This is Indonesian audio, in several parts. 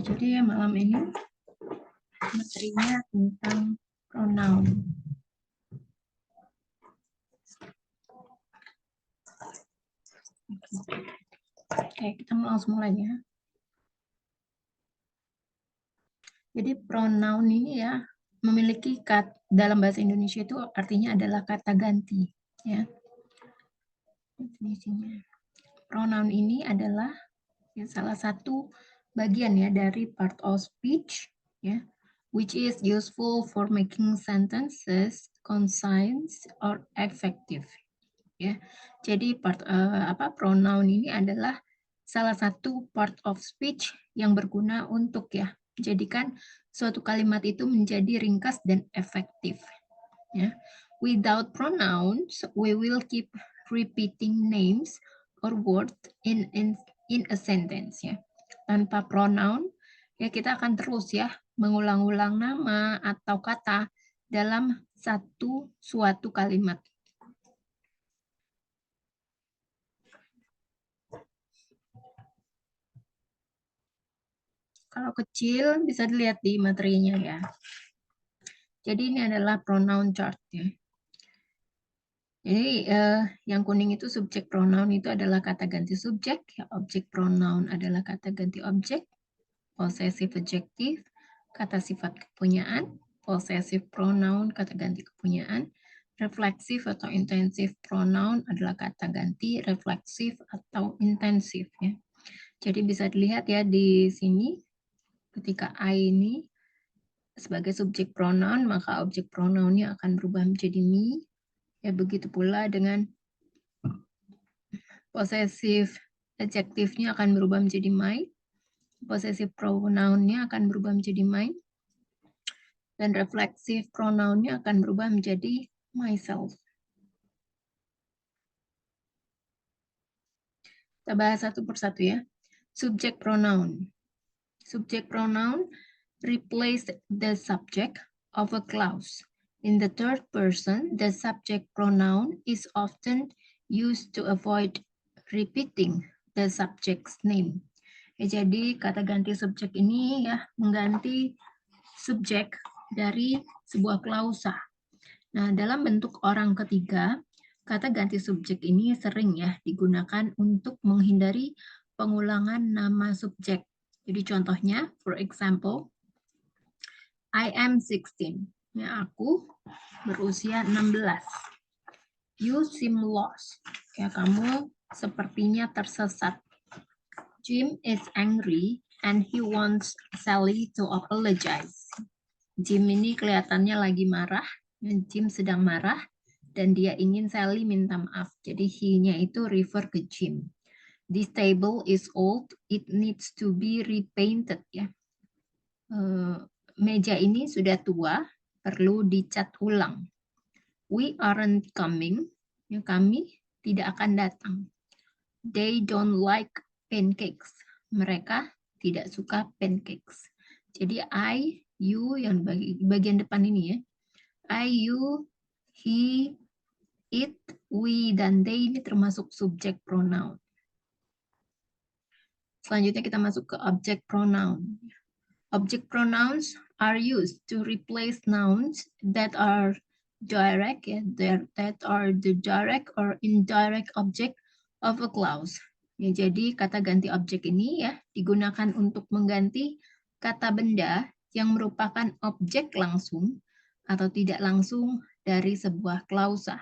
Jadi malam ini materinya tentang pronoun. Oke, kita langsung mulai ya. Jadi pronoun ini ya memiliki dalam bahasa Indonesia itu artinya adalah kata ganti ya. Definisinya. Pronoun ini adalah ya, salah satu bagian ya dari part of speech ya, which is useful for making sentences concise or effective. Ya, jadi pronoun ini adalah salah satu part of speech yang berguna untuk ya jadikan suatu kalimat itu menjadi ringkas dan efektif. Ya, without pronouns, we will keep repeating names or words in a sentence. Ya, tanpa pronoun, ya kita akan terus ya mengulang-ulang nama atau kata dalam suatu kalimat. Kalau kecil bisa dilihat di materinya ya. Jadi ini adalah pronoun chart ya. Jadi yang kuning itu subjek pronoun itu adalah kata ganti subjek, ya, objek pronoun adalah kata ganti objek, possessive adjective, kata sifat kepunyaan, possessive pronoun kata ganti kepunyaan, refleksif atau intensif pronoun adalah kata ganti refleksif atau intensif ya. Jadi bisa dilihat ya di sini. Ketika I ini sebagai subjek pronoun, maka objek pronounnya akan berubah menjadi me. Ya, begitu pula dengan possessive adjektifnya akan berubah menjadi my. Possessive pronounnya akan berubah menjadi mine. Dan reflexive pronounnya akan berubah menjadi myself. Kita bahas satu persatu ya. Subjek pronoun. Subject pronoun replace the subject of a clause. In the third person, the subject pronoun is often used to avoid repeating the subject's name. Ya, jadi kata ganti subjek ini ya mengganti subjek dari sebuah klausa. Nah, dalam bentuk orang ketiga, kata ganti subjek ini sering ya digunakan untuk menghindari pengulangan nama subjek. Jadi contohnya, for example, I am 16. Ya, aku berusia 16. You seem lost. Ya, kamu sepertinya tersesat. Jim is angry and he wants Sally to apologize. Jim ini kelihatannya lagi marah. Jim sedang marah dan dia ingin Sally minta maaf. Jadi he-nya itu refer ke Jim. This table is old, it needs to be repainted ya. Meja ini sudah tua, perlu dicat ulang. We aren't coming, ya, kami tidak akan datang. They don't like pancakes, mereka tidak suka pancakes. Jadi I, you yang bagian depan ini ya. I, you, he, it, we, dan they ini termasuk subjek pronoun. Selanjutnya kita masuk ke object pronoun. Object pronouns are used to replace nouns that are direct, that are the direct or indirect object of a clause. Ya, jadi kata ganti objek ini ya digunakan untuk mengganti kata benda yang merupakan objek langsung atau tidak langsung dari sebuah klausa.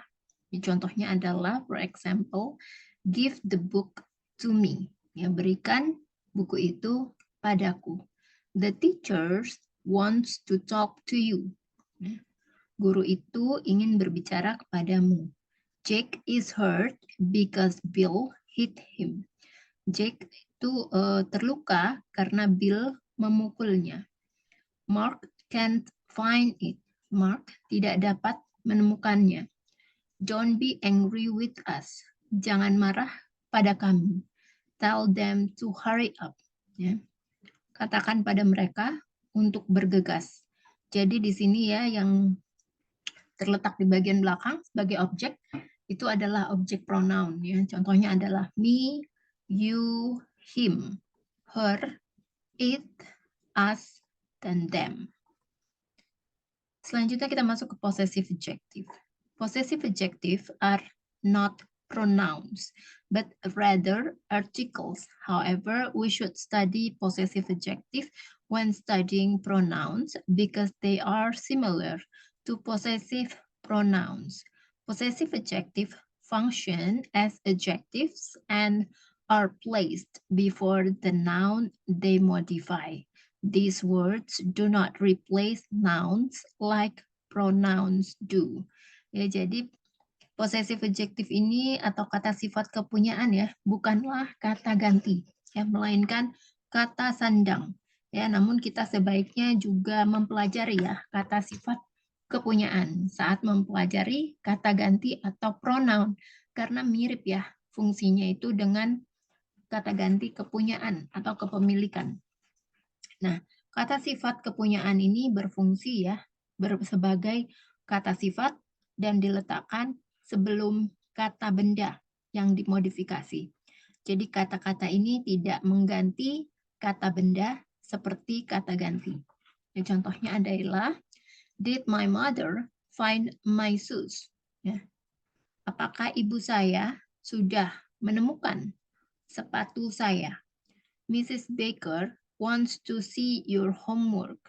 Ya, contohnya adalah, for example, give the book to me. Ya, berikan buku itu padaku. The teacher wants to talk to you. Guru itu ingin berbicara kepadamu. Jake is hurt because Bill hit him. Jake itu terluka karena Bill memukulnya. Mark can't find it. Mark tidak dapat menemukannya. Don't be angry with us. Jangan marah pada kami. Tell them to hurry up. Ya. Katakan pada mereka untuk bergegas. Jadi di sini ya yang terletak di bagian belakang sebagai objek itu adalah objek pronoun ya. Contohnya adalah me, you, him, her, it, us, dan them. Selanjutnya kita masuk ke possessive adjective. Possessive adjective are not pronouns, but rather articles. However, we should study possessive adjective when studying pronouns because they are similar to possessive pronouns. Possessive adjective function as adjectives and are placed before the noun they modify. These words do not replace nouns like pronouns do. Ya, jadi possessive adjective ini atau kata sifat kepunyaan ya, bukanlah kata ganti, ya, melainkan kata sandang. Ya, namun kita sebaiknya juga mempelajari ya kata sifat kepunyaan saat mempelajari kata ganti atau pronoun karena mirip ya fungsinya itu dengan kata ganti kepunyaan atau kepemilikan. Nah, kata sifat kepunyaan ini berfungsi ya sebagai kata sifat dan diletakkan sebelum kata benda yang dimodifikasi. Jadi kata-kata ini tidak mengganti kata benda seperti kata ganti. Ya, contohnya adalah, did my mother find my shoes? Ya. Apakah ibu saya sudah menemukan sepatu saya? Mrs. Baker wants to see your homework.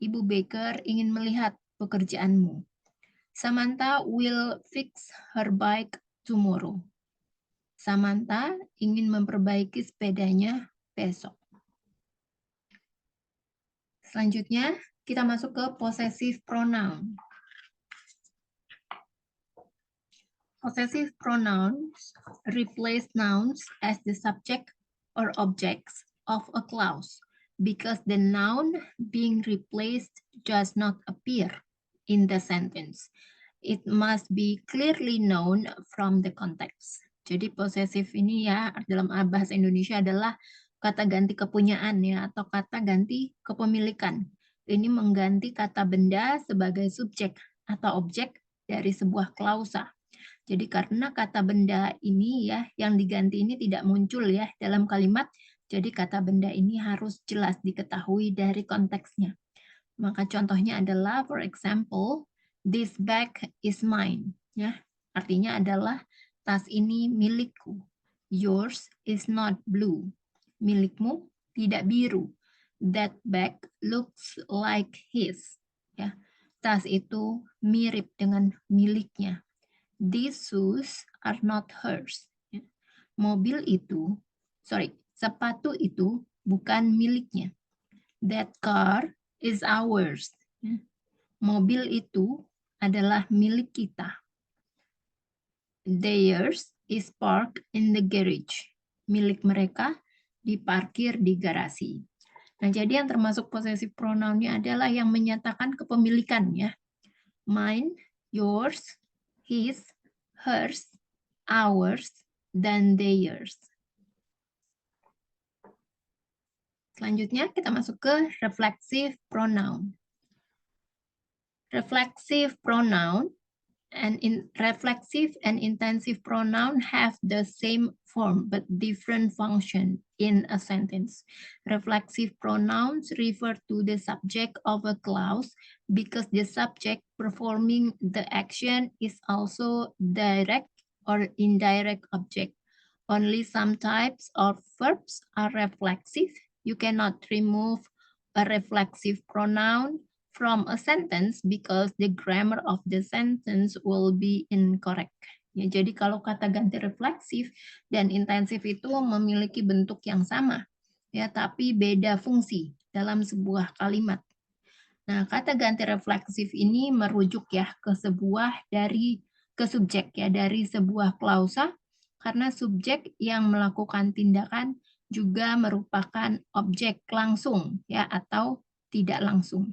Ibu Baker ingin melihat pekerjaanmu. Samantha will fix her bike tomorrow. Samantha ingin memperbaiki sepedanya besok. Selanjutnya, kita masuk ke possessive pronoun. Possessive pronouns replace nouns as the subject or objects of a clause because the noun being replaced does not appear in the sentence. It must be clearly known from the context. Jadi possessive ini ya dalam bahasa Indonesia adalah kata ganti kepunyaan ya atau kata ganti kepemilikan. Ini mengganti kata benda sebagai subjek atau objek dari sebuah klausa. Jadi karena kata benda ini ya yang diganti ini tidak muncul ya dalam kalimat, jadi kata benda ini harus jelas diketahui dari konteksnya. Maka contohnya adalah, for example, this bag is mine. Ya, artinya adalah tas ini milikku. Yours is not blue. Milikmu tidak biru. That bag looks like his. Ya, tas itu mirip dengan miliknya. These shoes are not hers. Sepatu itu bukan miliknya. That car is ours. Mobil itu adalah milik kita. Theirs is parked in the garage. Milik mereka diparkir di garasi. Nah, jadi yang termasuk possessive pronoun-nya adalah yang menyatakan kepemilikan ya. Mine, yours, his, hers, ours, dan theirs. Selanjutnya kita masuk ke reflexive pronoun. Reflexive pronoun and reflexive and intensive pronoun have the same form but different function in a sentence. Reflexive pronouns refer to the subject of a clause because the subject performing the action is also direct or indirect object. Only some types of verbs are reflexive. You cannot remove a reflexive pronoun from a sentence because the grammar of the sentence will be incorrect. Ya, jadi kalau kata ganti refleksif dan intensif itu memiliki bentuk yang sama, ya, tapi beda fungsi dalam sebuah kalimat. Nah, kata ganti refleksif ini merujuk ya ke subjek ya dari sebuah klausa karena subjek yang melakukan tindakan juga merupakan objek langsung ya atau tidak langsung.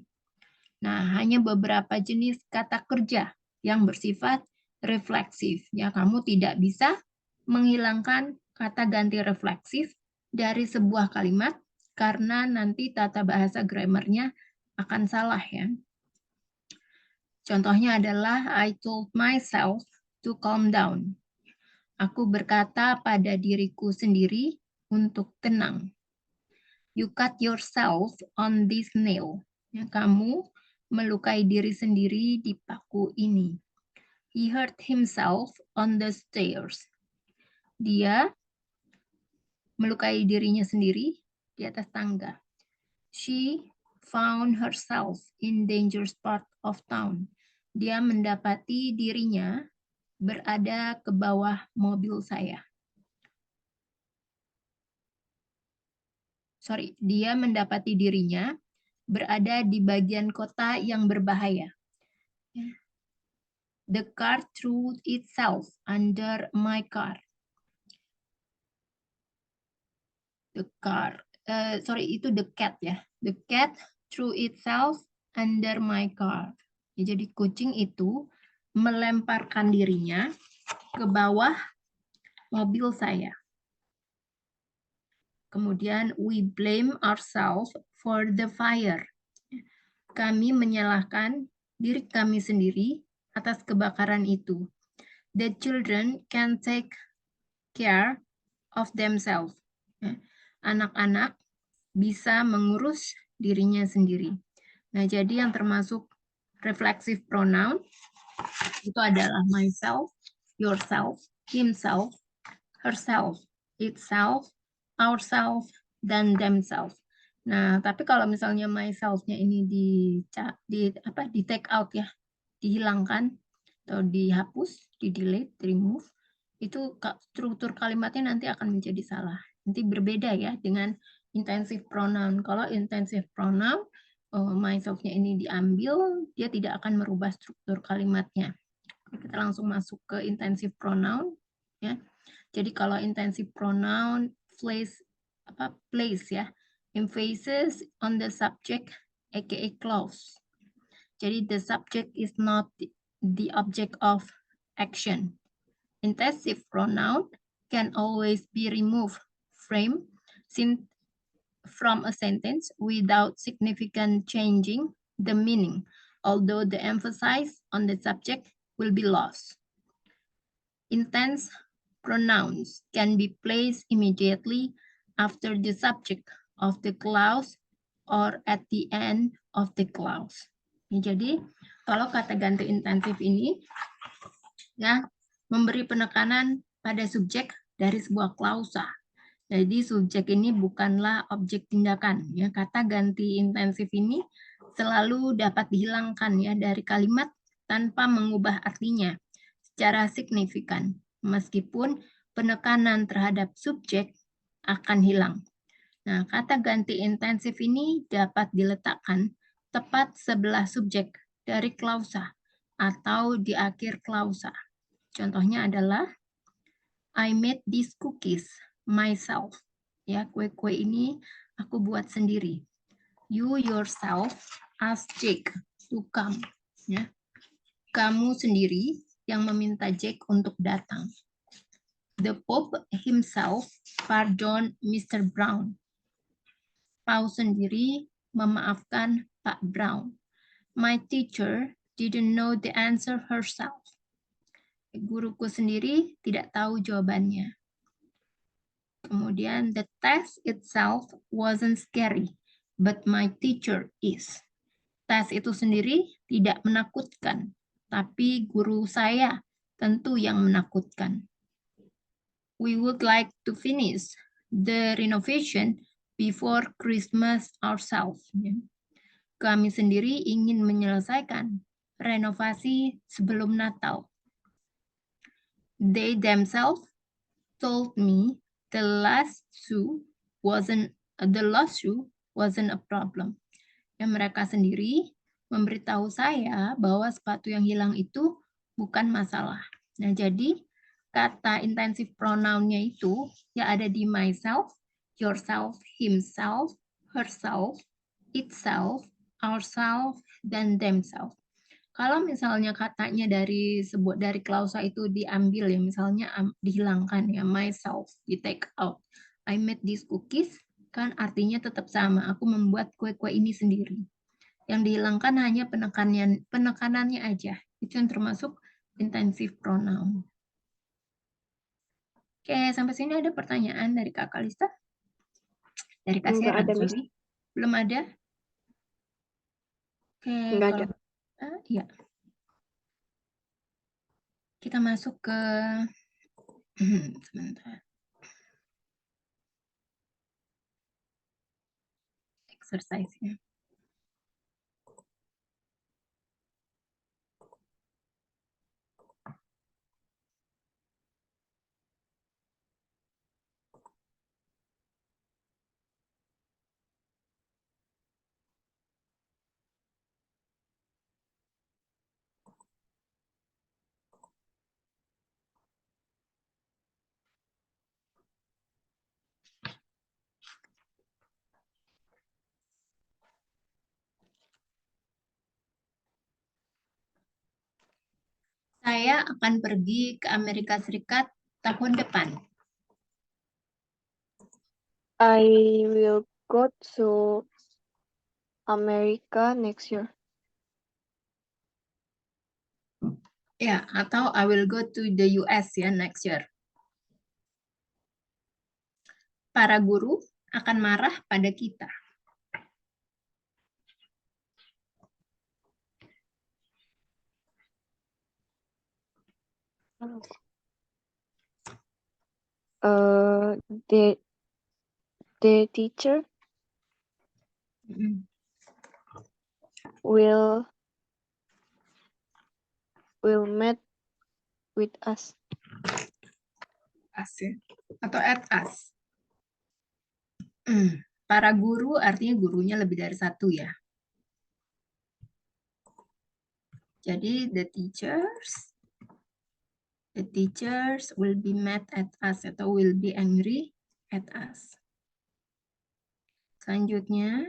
Nah, hanya beberapa jenis kata kerja yang bersifat refleksif. Ya, kamu tidak bisa menghilangkan kata ganti refleksif dari sebuah kalimat karena nanti tata bahasa grammarnya akan salah ya. Contohnya adalah I told myself to calm down. Aku berkata pada diriku sendiri untuk tenang. You cut yourself on this nail. Ya, kamu melukai diri sendiri di paku ini. He hurt himself on the stairs. Dia melukai dirinya sendiri di atas tangga. She found herself in dangerous part of town. Dia mendapati dirinya berada ke bawah mobil saya. Dia mendapati dirinya berada di bagian kota yang berbahaya. The car threw itself under my car. The cat ya. The cat threw itself under my car. Ya, jadi kucing itu melemparkan dirinya ke bawah mobil saya. Kemudian we blame ourselves for the fire. Kami menyalahkan diri kami sendiri atas kebakaran itu. The children can take care of themselves. Anak-anak bisa mengurus dirinya sendiri. Nah, jadi yang termasuk reflexive pronoun itu adalah myself, yourself, himself, herself, itself, ourself, dan themselves. Nah, tapi kalau misalnya myself-nya ini di take out ya, dihilangkan atau dihapus, di delete, remove, itu struktur kalimatnya nanti akan menjadi salah. Nanti berbeda ya dengan intensive pronoun. Kalau intensive pronoun, myself-nya ini diambil, dia tidak akan merubah struktur kalimatnya. Kita langsung masuk ke intensive pronoun ya. Jadi kalau intensive pronoun place ya, emphasis on the subject aka clause. Jadi the subject is not the object of action. Intensive pronoun can always be removed from a sentence without significant changing the meaning, although the emphasis on the subject will be lost. Intense pronouns can be placed immediately after the subject of the clause or at the end of the clause. Ya, jadi kalau kata ganti intensif ini ya memberi penekanan pada subjek dari sebuah klausa. Jadi subjek ini bukanlah objek tindakan. Ya, kata ganti intensif ini selalu dapat dihilangkan ya dari kalimat tanpa mengubah artinya secara signifikan, meskipun penekanan terhadap subjek akan hilang. Nah, kata ganti intensif ini dapat diletakkan tepat sebelah subjek dari klausa atau di akhir klausa. Contohnya adalah I made these cookies myself. Ya, kue-kue ini aku buat sendiri. You yourself asked Jake to come. Ya. Kamu sendiri yang meminta Jake untuk datang. The Pope himself pardoned Mr. Brown. Paus sendiri memaafkan Pak Brown. My teacher didn't know the answer herself. Guruku sendiri tidak tahu jawabannya. Kemudian, the test itself wasn't scary, but my teacher is. Tes itu sendiri tidak menakutkan, tapi guru saya tentu yang menakutkan. We would like to finish the renovation before Christmas ourselves. Kami sendiri ingin menyelesaikan renovasi sebelum Natal. They themselves told me the last shoe wasn't a problem. Yang mereka sendiri memberitahu saya bahwa sepatu yang hilang itu bukan masalah. Nah, jadi kata intensif pronounnya itu ya ada di myself, yourself, himself, herself, itself, ourself, dan themselves. Kalau misalnya katanya dari klausa itu diambil ya, misalnya dihilangkan ya, myself, di take out. I made these cookies, kan artinya tetap sama, aku membuat kue-kue ini sendiri. Yang dihilangkan hanya penekanannya aja. Itu yang termasuk intensive pronoun. Oke, sampai sini ada pertanyaan dari Kak Kalista? Dari Enggak Kasiran, ada, Miss. sorry. Belum ada? Oke, Enggak ada. kalau ya. Kita masuk ke sebentar. Exercise-nya. Saya akan pergi ke Amerika Serikat tahun depan. I will go to America next year. Ya, atau I will go to the US ya next year. Para guru akan marah pada kita. The teacher will meet with us. Us ya. Atau at us. Para guru artinya gurunya lebih dari satu ya. Jadi the teachers will be mad at us atau will be angry at us. Selanjutnya,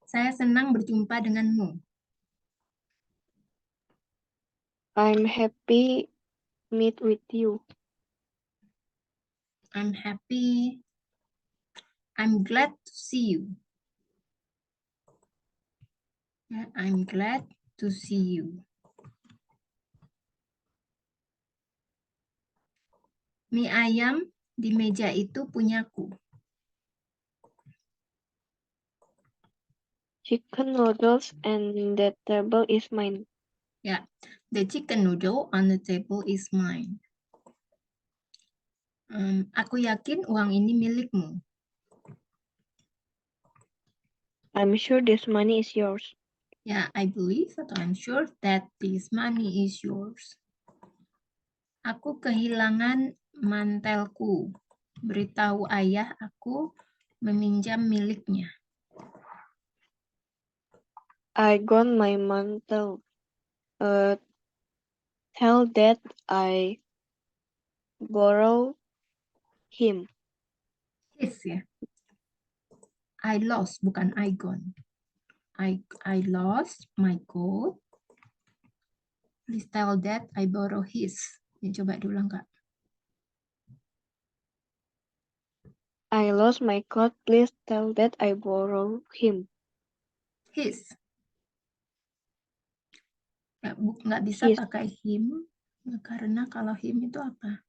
saya senang berjumpa denganmu. I'm happy meet with you. I'm happy. I'm glad to see you. Ya, I'm glad to see you. Mie ayam di meja itu punyaku. Chicken noodles and that table is mine. Ya, the chicken noodle on the table is mine. Aku yakin uang ini milikmu. I'm sure this money is yours. Ya, I believe atau I'm sure that this money is yours. Aku kehilangan mantelku. Beritahu ayah aku meminjam miliknya. I got my mantle. Tell that I borrow him. His ya. I lost bukan I gone. I lost my coat. Please tell that I borrow his. Ya, coba diulang Kak. I lost my coat. Please tell that I borrow him. His. Ya, nggak bisa His. pakai him karena kalau him itu apa?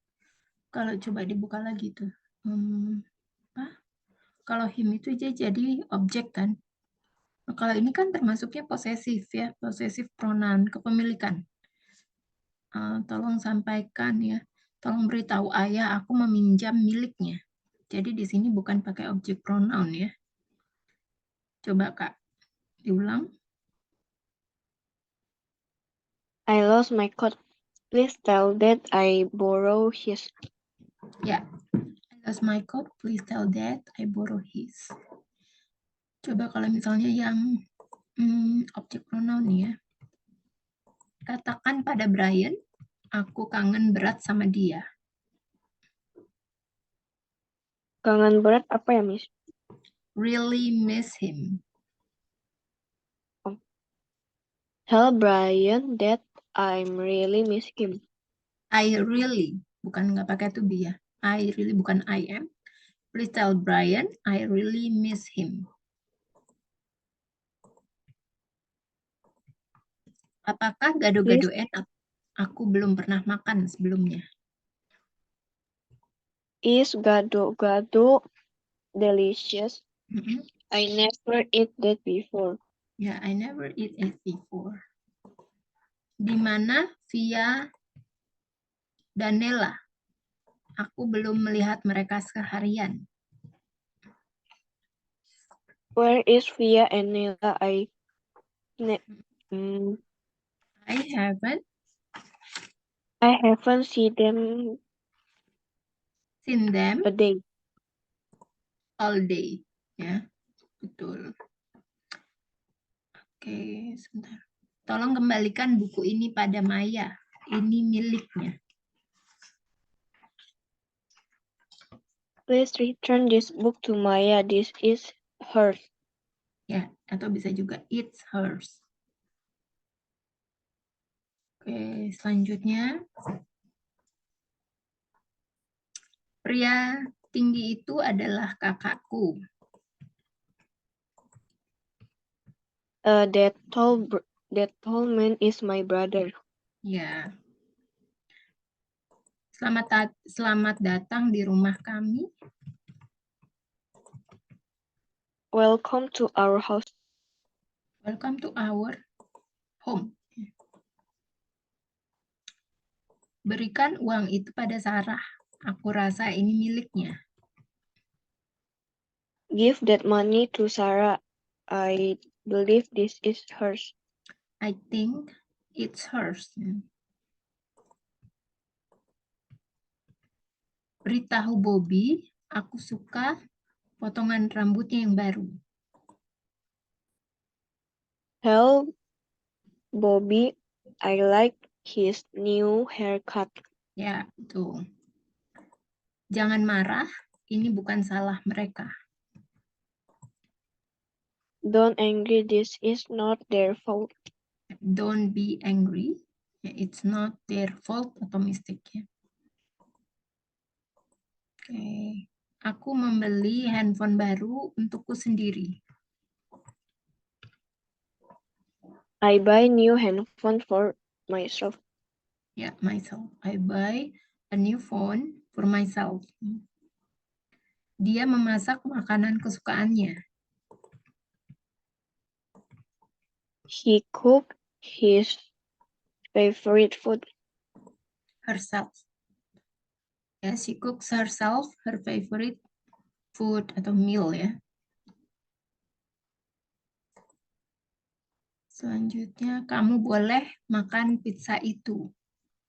Kalau coba dibuka lagi tuh. Apa? Kalau him itu jadi objek kan. Nah, kalau ini kan termasuknya posesif ya, posesif pronoun, kepemilikan. Tolong sampaikan ya, tolong beritahu ayah aku meminjam miliknya. Jadi di sini bukan pakai objek pronoun ya. Coba Kak, diulang. I lost my coat. Please tell that I borrow his. Ya, I lost my coat, please tell that I borrow his. Coba kalau misalnya yang objek pronoun nih ya. Katakan pada Brian, aku kangen berat sama dia. Kangen berat apa ya, Miss? Really miss him. Tell Brian that I really miss him. I really, bukan nggak pakai to be ya. I really bukan I am. Please tell Brian, I really miss him. Apakah gado-gado enak? Aku belum pernah makan sebelumnya. Is gado-gado delicious? Mm-mm. I never eat that before. Ya, I never eat it before. Di mana Via dan Nela? Aku belum melihat mereka seharian. Where is Via and Nila? Mm, I haven't I haven't seen them seen them a day. all day. Ya, betul. Oke, sebentar. Tolong kembalikan buku ini pada Maya. Ini miliknya. Please return this book to Maya. This is hers. Ya, atau bisa juga it's hers. Oke, selanjutnya. Pria tinggi itu adalah kakakku. That tall man is my brother. Ya. Selamat datang di rumah kami. Welcome to our house. Welcome to our home. Berikan uang itu pada Sarah. Aku rasa ini miliknya. Give that money to Sarah. I believe this is hers. I think it's hers. Beritahu Bobby, aku suka potongan rambutnya yang baru. Tell Bobby I like his new haircut. Ya, tuh. Jangan marah, ini bukan salah mereka. Don't angry, this is not their fault. Don't be angry. Ya, it's not their fault atau mistake ya. Oke. Aku membeli handphone baru untukku sendiri. I buy new handphone for myself. Ya, myself. I buy a new phone for myself. Dia memasak makanan kesukaannya. He cooked his favorite food. Herself. Ya, she cooks herself her favorite food atau meal ya. Selanjutnya, kamu boleh makan pizza itu.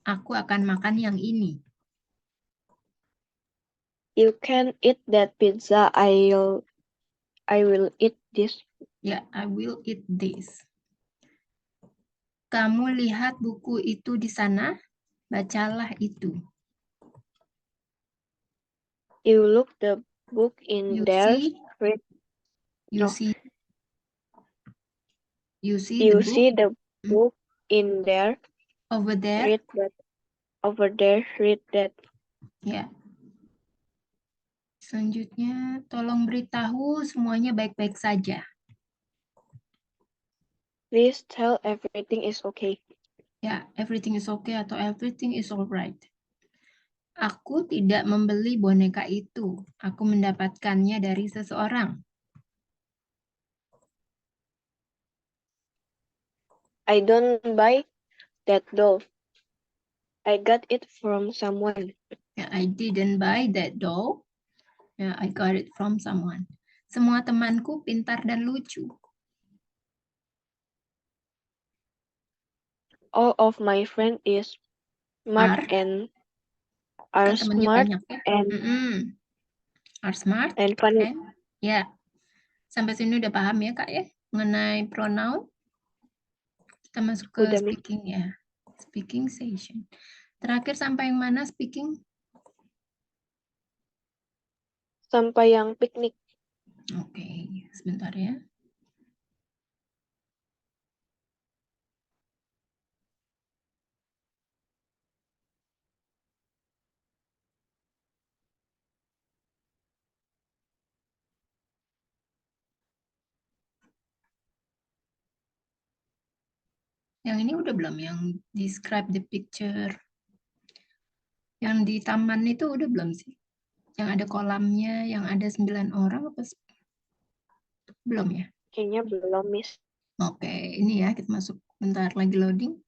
Aku akan makan yang ini. You can eat that pizza. I will eat this. Ya, I will eat this. Kamu lihat buku itu di sana? Bacalah itu. You look the book in You there. see, Read. you No. see, you see the You book see the book in there. over there. Read that. Over there. Read that. Ya. Selanjutnya, tolong beritahu semuanya baik-baik saja. Please tell everything is okay. Ya, everything is okay atau everything is alright. Aku tidak membeli boneka itu. Aku mendapatkannya dari seseorang. I don't buy that doll. I got it from someone. Ya, I didn't buy that doll. Ya, I got it from someone. Semua temanku pintar dan lucu. All of my friends is smart Are, and are kan temannya smart banyak ya. and Are smart. funny. And, ya, sampai sini udah paham ya Kak ya mengenai pronoun. Kita masuk ke Udah, Mi. speaking ya. Speaking session. Terakhir sampai yang mana speaking? Sampai yang piknik. Oke, sebentar ya. Yang ini udah belum? Yang describe the picture. Yang di taman itu udah belum sih? Yang ada kolamnya, yang ada 9 orang apa belum ya? Kayaknya belum, Miss. Oke, ini ya kita masuk bentar lagi loading.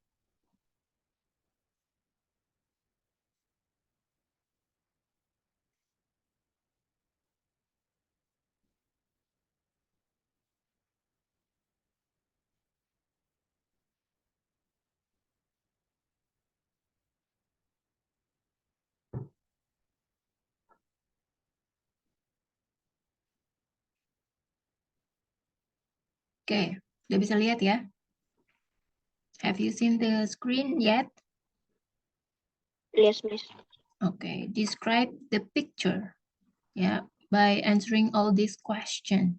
Oke, udah bisa lihat ya? Have you seen the screen yet? Yes, Miss. Okay, describe the picture ya by answering all these question.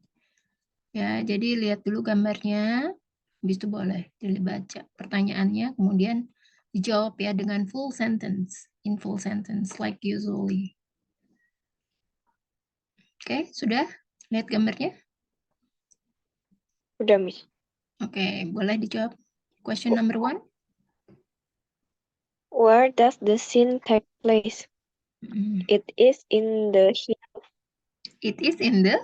Ya, jadi lihat dulu gambarnya, habis itu boleh dibaca pertanyaannya, kemudian dijawab ya dengan full sentence, in full sentence like usually. Oke, sudah lihat gambarnya? Udah, Miss. Oke, boleh dijawab. Question number 1. Where does the scene take place? Mm, It is in the It is in the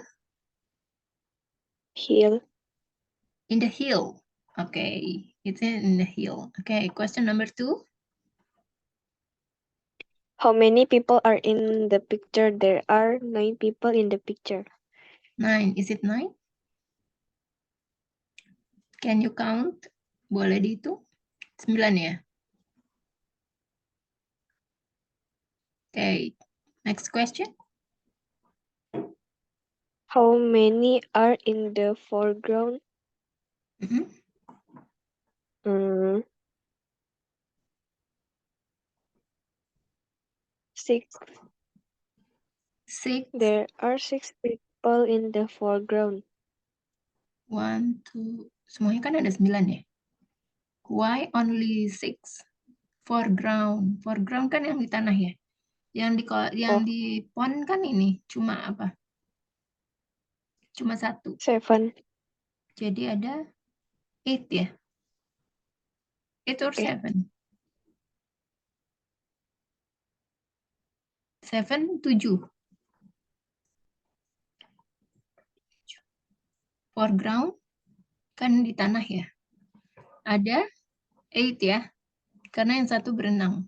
hill. hill. Okay, it's in the hill. Okay, question number 2. How many people are in the picture? There are 9 people in the picture. 9. Is it 9? Can you count? Boleh dihitung? 9 ya? Okay, next question. How many are in the foreground? Mhm. 6. 6. There are 6 people in the foreground. 1, 2. Semuanya kan ada 9 ya? Why only 6? Foreground. Foreground kan yang di tanah ya? Yang di pond kan ini cuma apa? Cuma 1. 7. Jadi ada 8 ya? 8 or 7? 7, 7. Foreground kan di tanah ya? Ada 8 ya? Karena yang 1 berenang.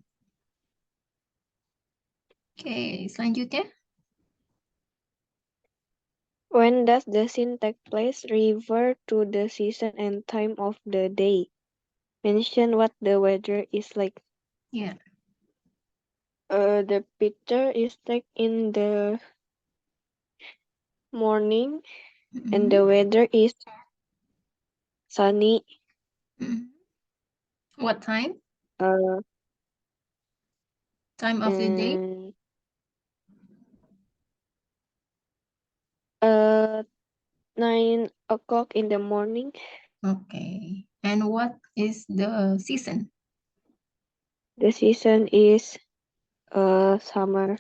Oke, selanjutnya. When does the scene take place? Refer to the season and time of the day. Mention what the weather is like. Ya. The picture is taken in the morning and the weather is sunny. What time? Uh, Time of the day? and 9 o'clock in the morning. Okay. And what is the season? The season is summer.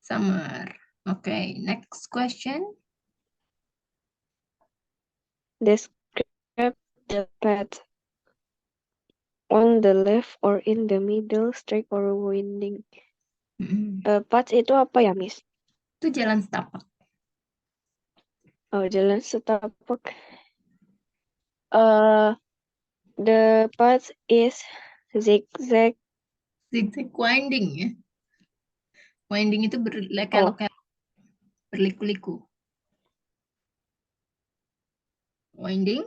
Summer. Okay. Next question. Describe the path. On the left or in the middle, straight or winding. Path itu apa ya, Miss? Itu jalan setapak. Oh, jalan setapak. The path is zigzag. Zigzag winding ya. Winding itu berkelok-kelok, berliku-liku. Winding.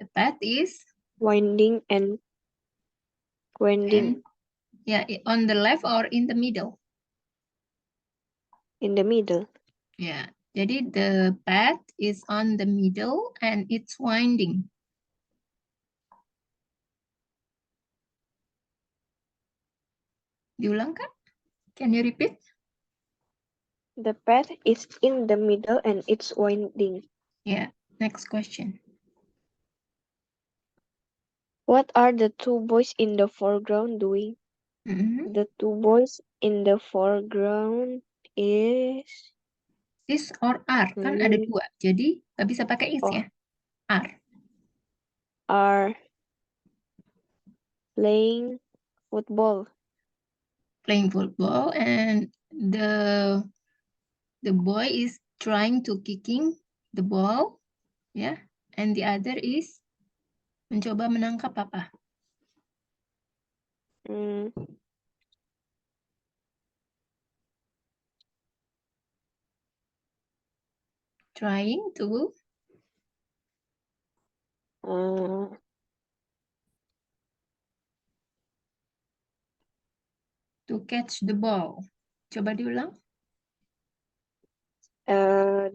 The path is Winding and winding. Yeah, on the left or in the middle? In the middle. Yeah. Jadi the path is on the middle and it's winding. Diulang kan? Can you repeat? The path is in the middle and it's winding. Yeah. Next question. What are the 2 boys in the foreground doing? The 2 boys in the foreground is or are. Kan ada 2. Jadi nggak bisa pakai is ya. Are. Are playing football. Playing football, and the boy is trying to kicking the ball, ya, and the other is mencoba menangkap apa? Hmm, Trying uh, to catch the ball. Coba diulang.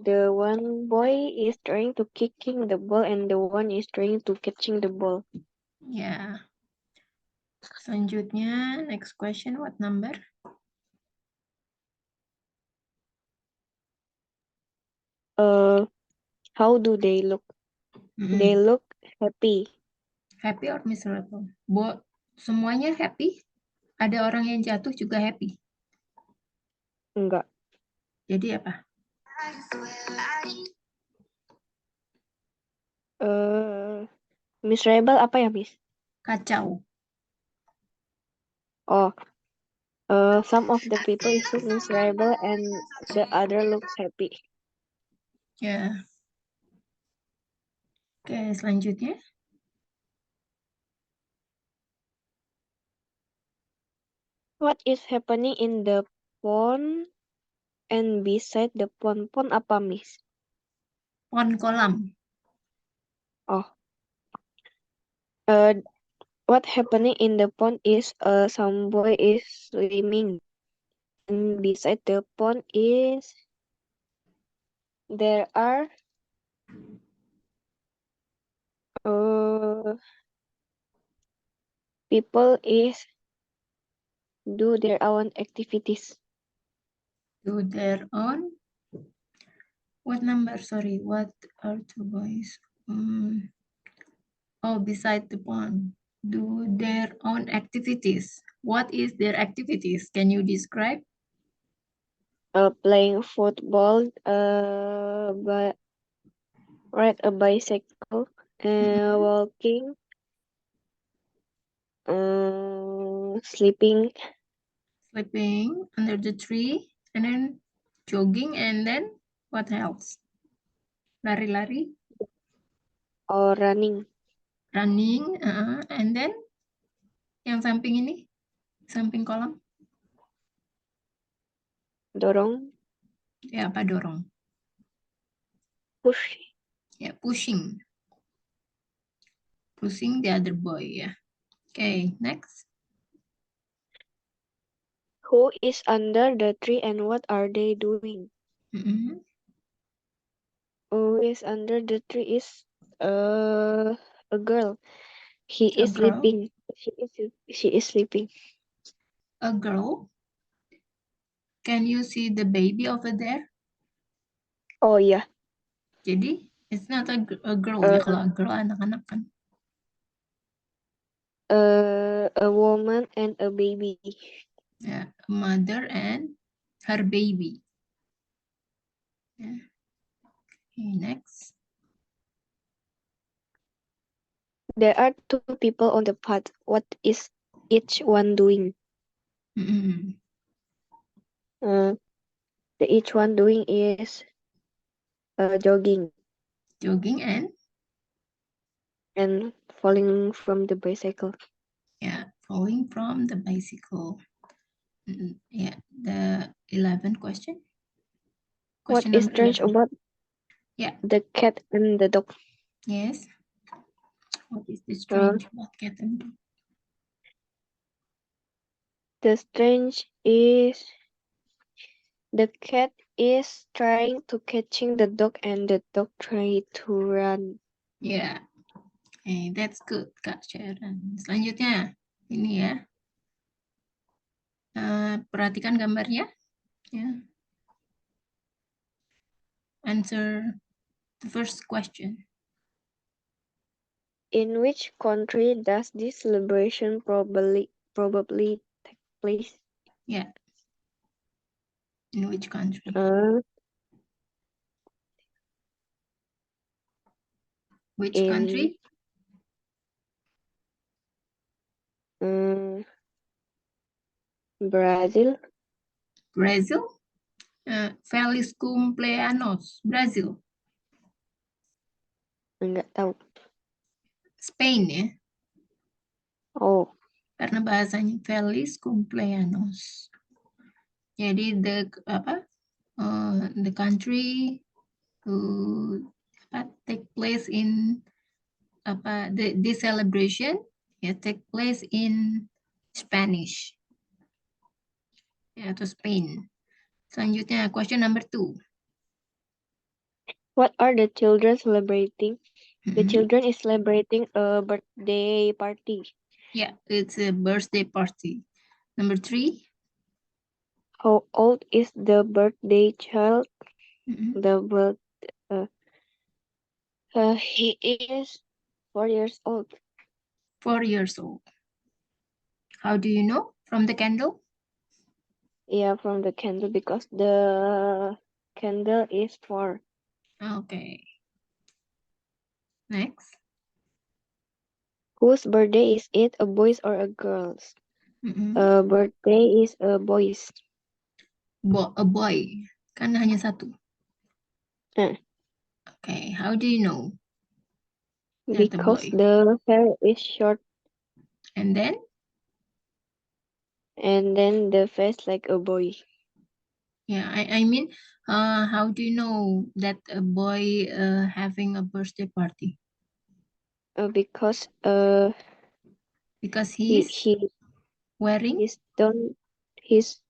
the one boy is trying to kicking the ball and the one is trying to catching the ball. Ya. Selanjutnya, next question, what number? How do they look? They look happy. Happy or miserable? Semuanya happy? Ada orang yang jatuh juga happy? Enggak. Jadi apa? Miserable apa ya, Miss? Kacau. Oh, some of the people is look miserable and the other looks happy. Ya. Oke, selanjutnya. What is happening in the pond and beside the pond? Pond apa, Miss? Pond kolam. Oh. What happening in the pond is some boy is swimming. And beside the pond is there are people is do their own activities. Do their own. What number? Sorry, what are two boys? Oh, beside the pond. Do their own activities. What is their activities? Can you describe? Playing football, but ride a bicycle, walking, sleeping, Sleeping under the tree, and then jogging, and then what else? Lari-lari, or running. running, and then yang samping ini, samping kolam, Dorong, ya apa dorong? push. Ya, pushing. Pushing the other boy, ya. Okay, next. Who is under the tree and what are they doing? Who is under the tree is a girl. He A is girl. sleeping. She is sleeping. A girl. Can you see the baby over there? Oh yeah. Jadi, it's not a girl ya, kalau a girl anak-anak kan. A woman and a baby. Yeah, a mother and her baby. Yeah. Okay, next. There are two people on the path. What is each one doing? The each one doing is jogging Jogging and falling from the bicycle. yeah, falling from the bicycle. Yeah, the 11th question. What Question is number strange 11. about Yeah. the cat and the dog? Yes. What is the strange about cat and dog? The strange is the cat is trying to catching the dog and the dog trying to run. Yeah. Okay, that's good, Kak Sharon. Selanjutnya, ini ya. Perhatikan gambarnya. Ya. Answer the first question. In which country does this celebration probably take place? Yeah. In which country? Which In country? Brazil. Brazil. Feliz cumpleaños. Brazil. Enggak tahu. Spain ya. Oh, Karena bahasanya Feliz cumpleaños. Jadi the country to take place in the celebration take place in Spanish atau Spain. Selanjutnya question number 2. what are the children celebrating? The children is celebrating a birthday party. Yeah, it's a birthday party. Number 3. How old is the birthday child? He is 4 years old. 4 years old. How do you know? From the candle? Yeah, from the candle because the candle is 4. Okay. Next. Whose birthday is it? A boy's or a girl's? Birthday is a boy's. A boy. Kan hanya satu. Okay, how do you know? Because the hair is short. And then? And then the face like a boy. Yeah, I mean, how do you know that a boy having a birthday party? Because he's wearing? He's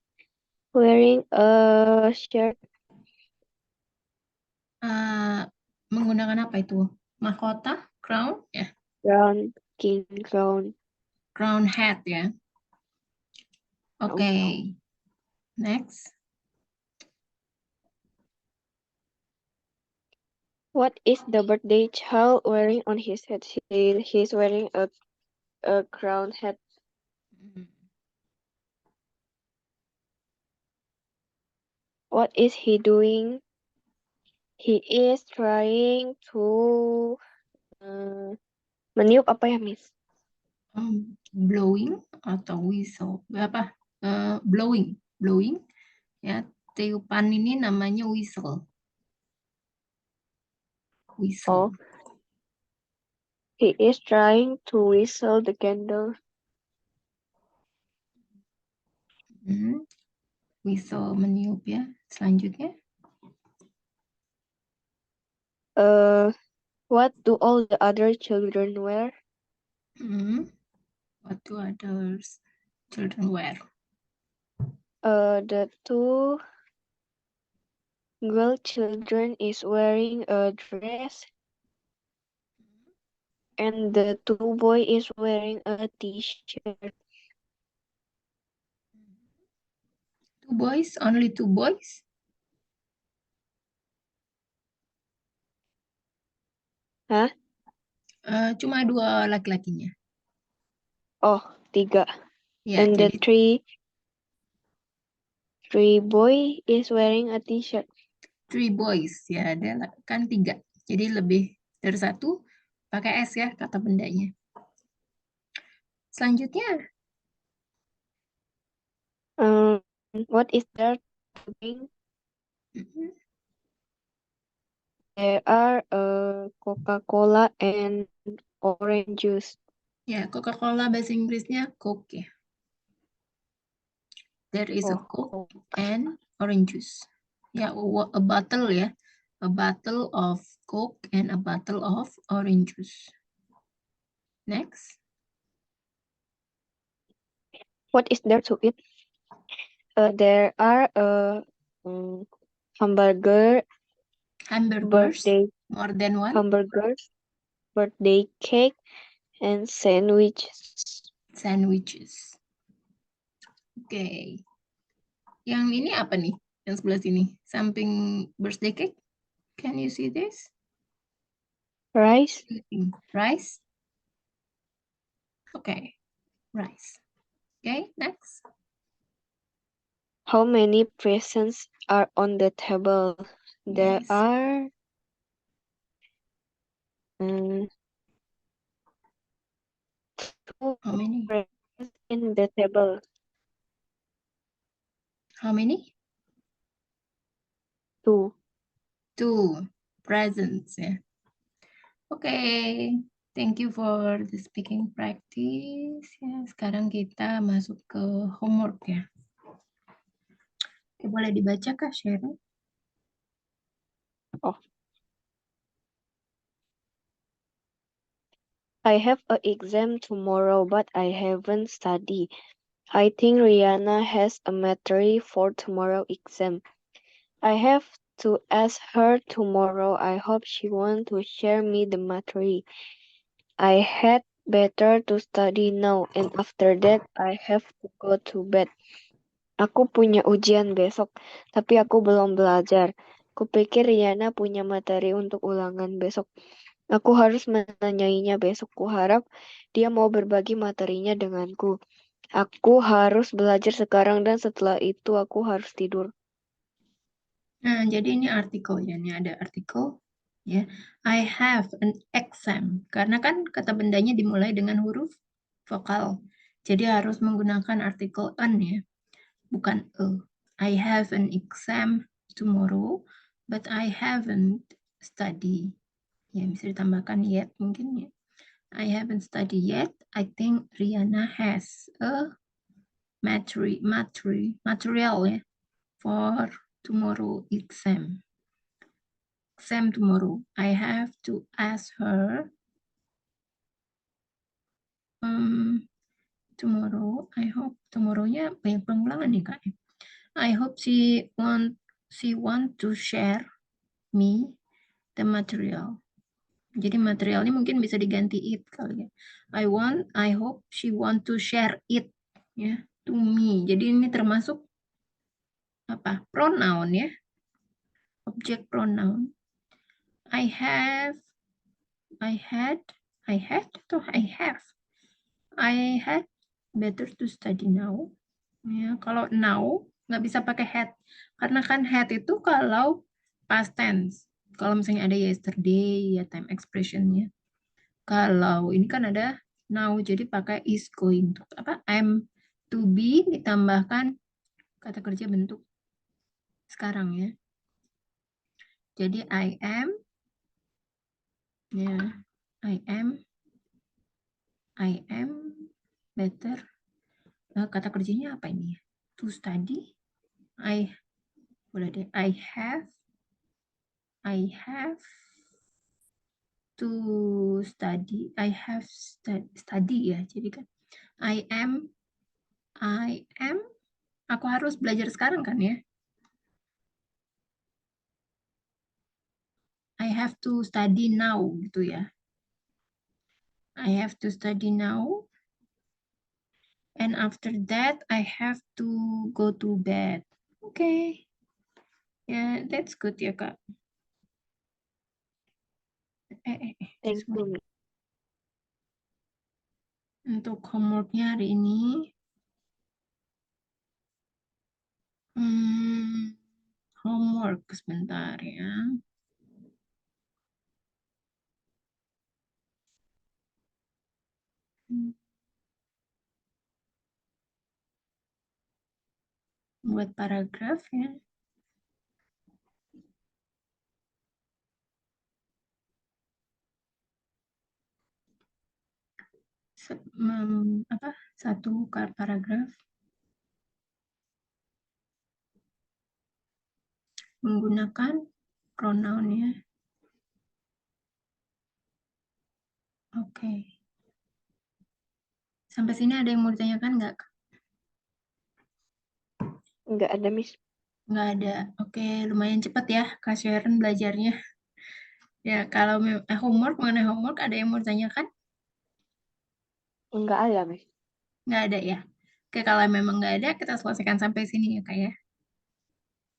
wearing a shirt. Menggunakan apa itu? Mahkota? Crown? Ya. King crown. Crown hat ya. Okay. Next. What is the birthday child wearing on his head? He's wearing a crown hat. What is he doing? He is trying to meniup apa ya, Miss? Blowing atau whistle. Apa? Blowing. Ya, tiupan ini namanya whistle. Oh. He is trying to whistle the candle. Whistle meniup ya. Selanjutnya. What do all the other children wear? What do other children wear? The 2 girl children is wearing a dress. And the 2 boy is wearing a t-shirt. 2 boys? Only 2 boys? Hah? Cuma 2 laki-lakinya. Oh, 3. Ya, and jadi the 3 boy is wearing a t-shirt. 3 boys ya, ada kan 3. Jadi lebih dari 1 pakai S ya kata bendanya. Selanjutnya. What is there doing? There are Coca-Cola and orange juice. Ya, Coca-Cola bahasa Inggrisnya Coke ya. There is a Coke and orange juice. Ya, a bottle ya. A bottle of Coke and a bottle of orange juice. Next. What is there to eat? There are hamburgers, more than one. Hamburgers, birthday cake, and sandwiches. Oke. Yang ini apa nih? Yang sebelah sini. Samping birthday cake. Can you see this? Rice. Rice? Okay. Rice. Okay, next. How many presents are on the table? There are 2 How many? presents in the table. How many? 2. 2 presents ya. Okay, thank you for the speaking practice. Ya, sekarang kita masuk ke homework ya. Oke, boleh dibaca Kak Sharon? Oh. I have an exam tomorrow, but I haven't studied. I think Rihanna has a material for tomorrow exam. I have to ask her tomorrow. I hope she wants to share me the material. I had better to study now, and after that I have to go to bed. Aku punya ujian besok, tapi aku belum belajar. Kupikir Rihanna punya materi untuk ulangan besok. Aku harus menanyainya besok. Kuharap dia mau berbagi materinya denganku. Aku harus belajar sekarang dan setelah itu aku harus tidur. Nah, jadi ini artikelnya. Ini ada artikel. Ya, I have an exam. Karena kan kata bendanya dimulai dengan huruf vokal. Jadi harus menggunakan artikel an ya. Bukan a. I have an exam tomorrow, but I haven't studied. Ya, bisa ditambahkan yet mungkin ya. I haven't studied yet. I think Rihanna has a material ya for tomorrow exam. Exam tomorrow. I have to ask her tomorrow. I hope tomorrow-nya banyak pengulangan nih Kak. I hope she want to share me the material. Jadi materialnya mungkin bisa diganti it kali ya. I hope she want to share it ya to me. Jadi ini termasuk apa? Pronoun ya. Object pronoun. I had atau I have. I had better to study now. Ya, kalau now nggak bisa pakai had karena kan had itu kalau past tense. Kalau misalnya ada yesterday ya time expressionnya. Kalau ini kan ada now, jadi pakai is going to. Apa? Am to be ditambahkan kata kerja bentuk sekarang ya. Jadi I am, ya, I am better. Kata kerjanya apa ini? To study. Boleh deh. I have to study. I have study ya. Jadi kan I am. Aku harus belajar sekarang kan ya. I have to study now gitu ya. I have to study now. And after that, I have to go to bed. Okay. Yeah, that's good ya, Kak. Thank you. Untuk homeworknya hari ini. Homework sebentar ya. Buat paragraf ya. Satu paragraf menggunakan pronoun ya. Oke. Sampai sini ada yang mau ditanyakan nggak? Nggak ada, Miss. Nggak ada. Oke, lumayan cepat ya Kak Sharon belajarnya. Ya, kalau mengenai homework ada yang mau ditanyakan? Nggak ada, Miss. Nggak ada ya. Oke, kalau memang nggak ada, kita selesaikan sampai sini ya Kak ya.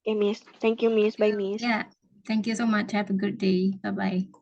Oke, Miss. Thank you, Miss. Bye, Miss. Ya, thank you so much. Have a good day. Bye-bye.